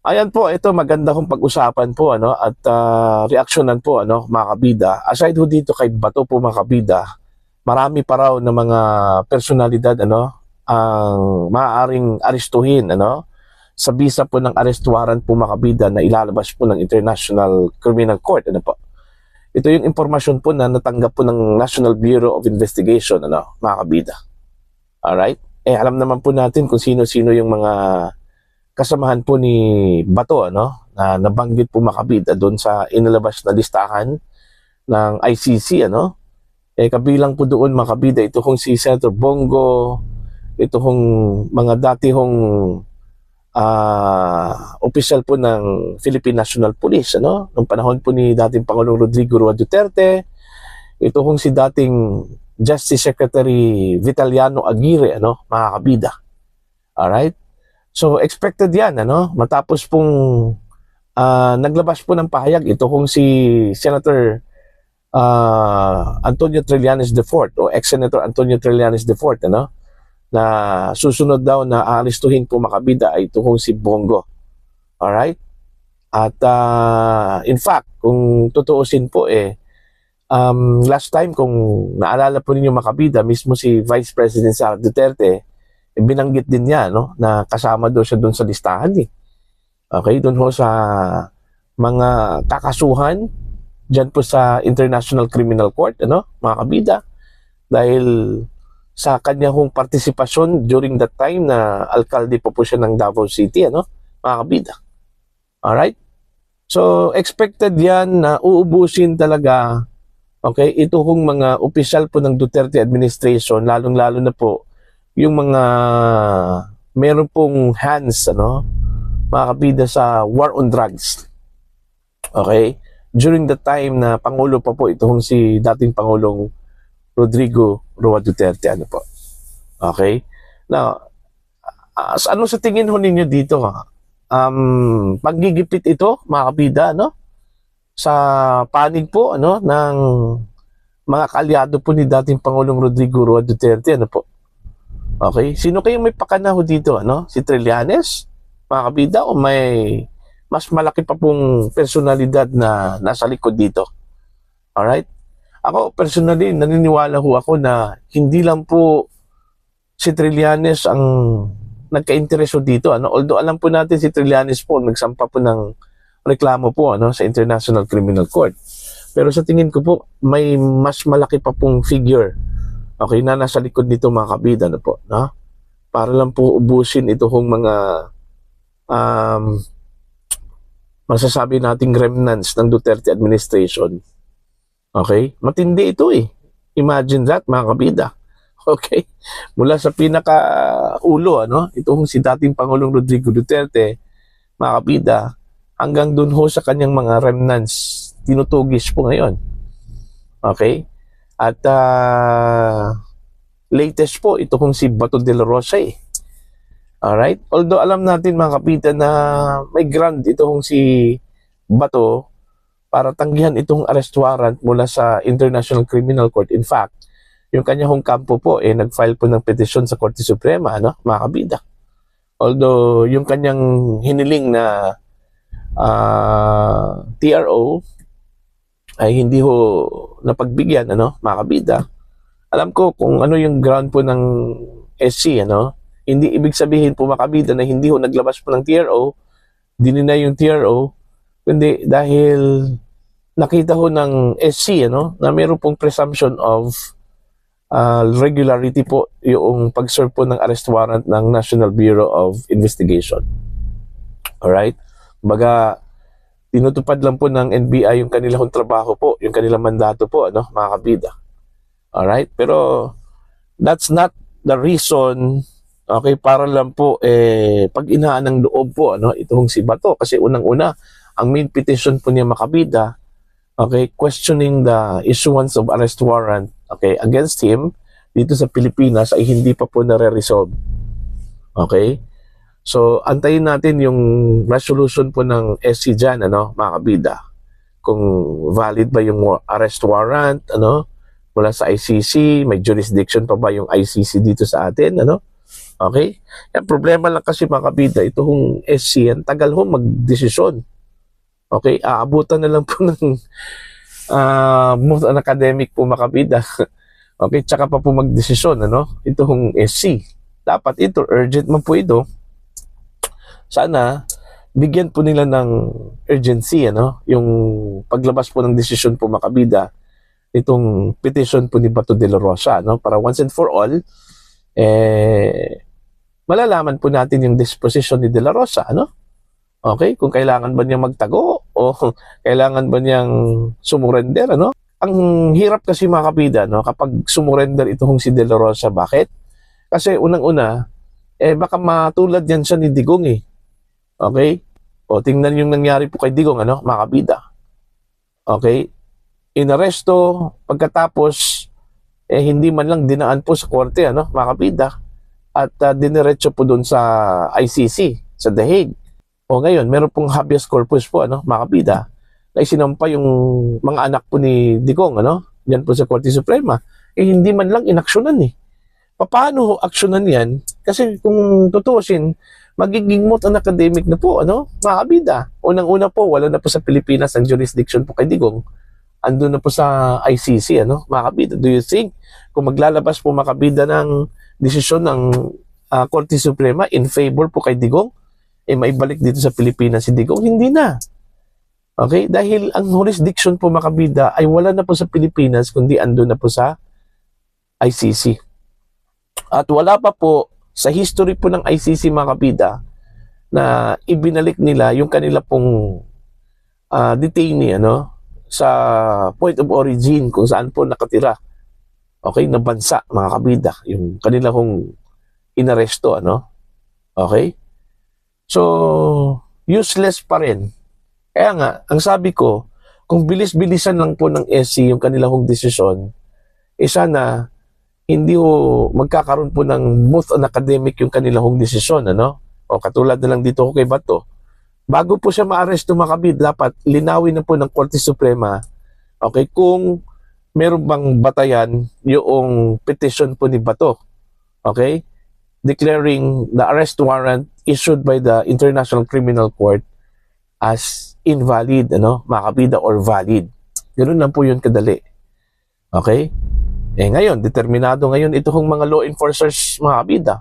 Ayan po, ito maganda kong pag-usapan po at reaksyonan po mga kabida. Aside ho dito kay Bato po mga kabida, marami pa raw na mga personalidad ang maaaring arestuhin sa bisa po ng arrest warrant po mga kabida na ilalabas po ng International Criminal Court po. Ito yung impormasyon po na natanggap po ng National Bureau of Investigation mga kabida. Alright? Alam naman po natin kung sino-sino yung mga kasamahan po ni Bato na nabanggit po makabida doon sa inilabas na listahan ng ICC kabilang po doon makabida ito kung si Senator Bongo, ito kung mga dati hong opisyal po ng Philippine National Police nung panahon po ni dating Pangulong Rodrigo Roa Duterte, ito kung si dating Justice Secretary Vitaliano Aguirre mga kabida. Alright? So expected yan matapos pong naglabas po ng pahayag ito kung si Senator Antonio Trillanes IV o ex-Senator Antonio Trillanes IV na susunod daw na arestuhin po makabida ay ito kung si Bongo. Alright? At in fact, kung tutuusin po last time kung naalala po ninyo makabida, mismo si Vice President Sara Duterte binanggit din niya na kasama daw siya doon sa listahan Okay, doon ho sa mga kakasuhan diyan po sa International Criminal Court mga kabida, dahil sa kanya hong partisipasyon during that time na alkalde po siya ng Davao City mga kabida. Alright? So expected yan na uubusin talaga ito hong mga opisyal po ng Duterte administration, lalong-lalo na po yung mga meron pong hands mga kabida sa war on drugs. Okay? During the time na Pangulo pa po itong si dating Pangulong Rodrigo Roa Duterte po. Okay? Now, ano sa tingin ho ninyo dito? Paggigipit ito mga kabida sa panig po ng mga kaalyado po ni dating Pangulong Rodrigo Roa Duterte po. Okay? Sino kayong may pakanaho dito? Si Trillanes, mga kabida, o may mas malaki pa pong personalidad na nasa likod dito? Alright? Ako, personally, naniniwala ho ako na hindi lang po si Trillanes ang nagka-intereso dito. Although alam po natin si Trillanes po, nagsampa po ng reklamo po sa International Criminal Court. Pero sa tingin ko po, may mas malaki pa pong figure na nasa likod nito mga kabida para lang po ubusin ito hong mga masasabi nating remnants ng Duterte administration. Okay? Matindi ito Imagine that mga kabida. Okay? Mula sa pinaka-ulo ito hong si dating Pangulong Rodrigo Duterte mga kabida, hanggang dun ho sa kanyang mga remnants tinutugis po ngayon. Okay? At latest po, ito kung si Bato de la Rosa Alright? Although alam natin mga kapita na may ground ito kung si Bato para tanggihan itong arrest warrant mula sa International Criminal Court. In fact, yung kanya hong kampo po nag-file po ng petisyon sa Korte Suprema mga kabida. Although yung kanyang hiniling na TRO ay hindi ho napagbigyan mga kabida. Alam ko kung ano yung ground po ng SC hindi ibig sabihin po mga kabida na hindi ho naglabas po ng TRO, dininay yung TRO, kundi dahil nakita ho ng SC na meron pong presumption of regularity po yung pag-serve po ng arrest warrant ng National Bureau of Investigation. Alright? Baga tinutupad lang po ng NBI yung kanilang trabaho po, yung kanilang mandato po mga kabida. Alright? Pero that's not the reason para lang po pag-inaan ng loob po itong si Bato, kasi unang-una ang main petition po niya makabida questioning the issuance of arrest warrant against him dito sa Pilipinas ay hindi pa po nare-resolve. Okay? So antayin natin yung resolution po ng SC dyan mga kabida, kung valid ba yung arrest warrant mula sa ICC, may jurisdiction pa ba yung ICC dito sa atin Okay? Yan, problema lang kasi mga kabida, ito hong SC, yan, tagal ho magdesisyon. Okay? Aabutan na lang po ng most an academic po mga kabida. Okay? Tsaka pa po magdesisyon, ano? Ito hong SC. Dapat ito, urgent man po ito. Sana, bigyan po nila ng urgency, ano? Yung paglabas po ng desisyon po mga kabida, itong petition po ni Bato de la Rosa, no? Para once and for all, malalaman po natin yung disposition ni de la Rosa, ano? Okay? Kung kailangan ba niyang magtago o kailangan ba niyang sumurrender, ano? Ang hirap kasi mga kabida, no? Kapag sumurrender itong si de la Rosa, bakit? Kasi unang-una, baka matulad yan siya ni Digong, eh. Okay? O, tingnan yung nangyari po kay Digong, ano? Mga kabida. Okay? Inaresto, pagkatapos, hindi man lang dinaan po sa korte, ano? Mga kabida. At diniretso po doon sa ICC, sa The Hague. O ngayon, meron pong habeas corpus po, ano? Mga kabida, na isinampa yung mga anak po ni Digong, ano? Yan po sa Korte Suprema. Hindi man lang inaksyonan, eh. Paano aksyonan yan? Kasi kung tutuusin, magiging moot an academic na po, ano? Mga kabida. Unang-una po, wala na po sa Pilipinas ang jurisdiction po kay Digong. Andun na po sa ICC, ano? Mga kabida, do you think kung maglalabas po mga kabida ng desisyon ng Korte Suprema in favor po kay Digong, maibalik dito sa Pilipinas si Digong? Hindi na. Okay? Dahil ang jurisdiction po mga kabida ay wala na po sa Pilipinas, kundi andun na po sa ICC. At wala pa po sa history po ng ICC mga kabida na ibinalik nila yung kanila pong detainee, ano, sa point of origin kung saan po nakatira. Okay, na bansa mga kabida, yung kanila kong inaresto, ano. Okay? So, useless pa rin. Kaya nga, ang sabi ko, kung bilis-bilisan lang po ng SC yung kanila kong desisyon, sana hindi ho magkakaroon po ng most an academic yung kanila kong desisyon, ano? O katulad na lang dito ko kay Bato. Bago po siya ma-arresto mga kabid, dapat linawin na po ng Korte Suprema, okay, kung meron bang batayan yung petition po ni Bato, okay, declaring the arrest warrant issued by the International Criminal Court as invalid, ano, mga kabida, or valid. Ganun lang po yun kadali. Okay? Ngayon, determinado ngayon itong mga law enforcers, mga kabida,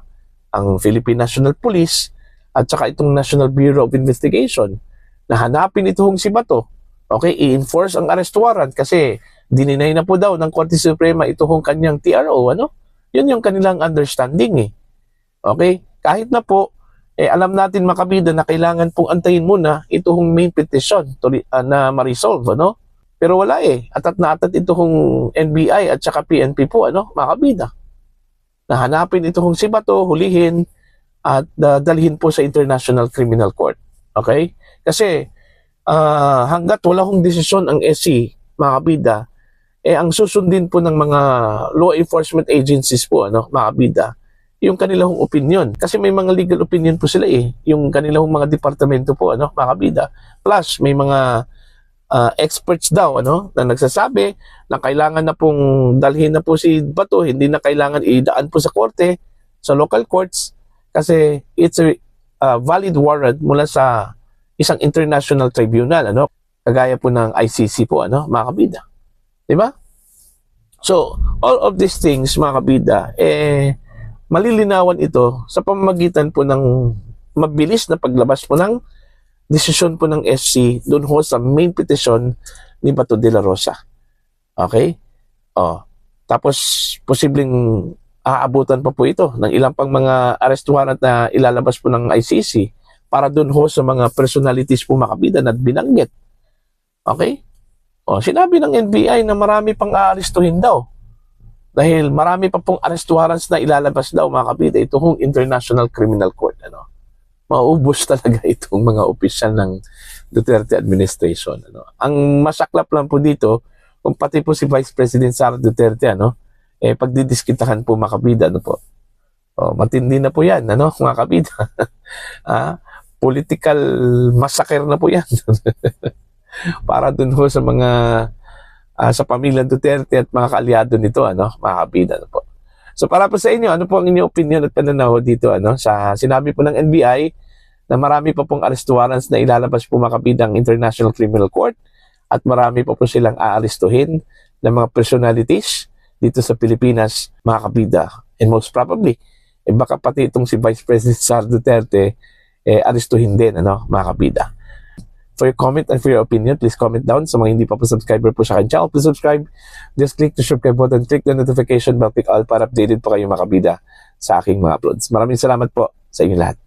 ang Philippine National Police at saka itong National Bureau of Investigation, na hanapin itong si Bato. Okay, i-enforce ang arrest warrant kasi dininay na po daw ng Korte Suprema itong kanyang TRO, ano? Yun yung kanilang understanding, eh. Okay? Kahit na po, alam natin mga kabida na kailangan pong antayin muna itong main petition na ma-resolve, ano? Pero wala, eh. Atat na atat itong NBI at saka PNP po, ano? Mga kabida. Nahanapin itong si Bato, hulihin, at dalhin po sa International Criminal Court. Okay? Kasi hanggat wala hong desisyon ang SC, mga kabida, ang susundin po ng mga law enforcement agencies po, ano, mga kabida, yung kanilang opinion. Kasi may mga legal opinion po sila, eh. Yung kanilang mga departamento po, ano, mga kabida. Plus, may mga experts daw, ano, na nagsasabi na kailangan na pong dalhin na po si Bato, hindi na kailangan idaan po sa korte, sa local courts, kasi it's a valid warrant mula sa isang international tribunal, ano, kagaya po ng ICC po, ano, mga kabida. Diba? So, all of these things, mga kabida, malilinawan ito sa pamamagitan po ng mabilis na paglabas po ng desisyon po ng SC doon ho sa main petition ni Bato de la Rosa. Okay? Tapos, posibleng aabutan pa po ito ng ilang pang mga arrest warrant na ilalabas po ng ICC para doon ho sa mga personalities po makabida na binanggit. Okay? Sinabi ng NBI na marami pang aarestuhin daw. Dahil marami pa pong arrest warrants na ilalabas daw mga kabida itong International Criminal Court. Ano? Maubos talaga itong mga opisyal ng Duterte administration. Ano? Ang masaklap lang po dito, kung pati po si Vice President Sara Duterte, ano, pagdidiskitahan po mga kabida, ano po. Matindi na po yan, ano, mga kabida. Political massacre na po yan. Para dun ho sa mga sa pamilya Duterte at mga kaalyado nito, ano, mga kabida, ano po. So para po sa inyo, ano po ang inyong opinion at pananaw dito sa sinabi po ng NBI na marami pa pong arrest warrants na ilalabas po mga kabidang International Criminal Court at marami pa po silang aarestuhin ng mga personalities dito sa Pilipinas, mga kabida. And most probably, baka pati itong si Vice President Sara Duterte arestuhin din, mga kabida. For your comment and for your opinion, please comment down. Sa mga hindi pa po subscriber po sa akin channel, please subscribe. Just click the subscribe button, click the notification bell, click all para updated po kayo mga kabida sa aking mga uploads. Maraming salamat po sa inyo lahat.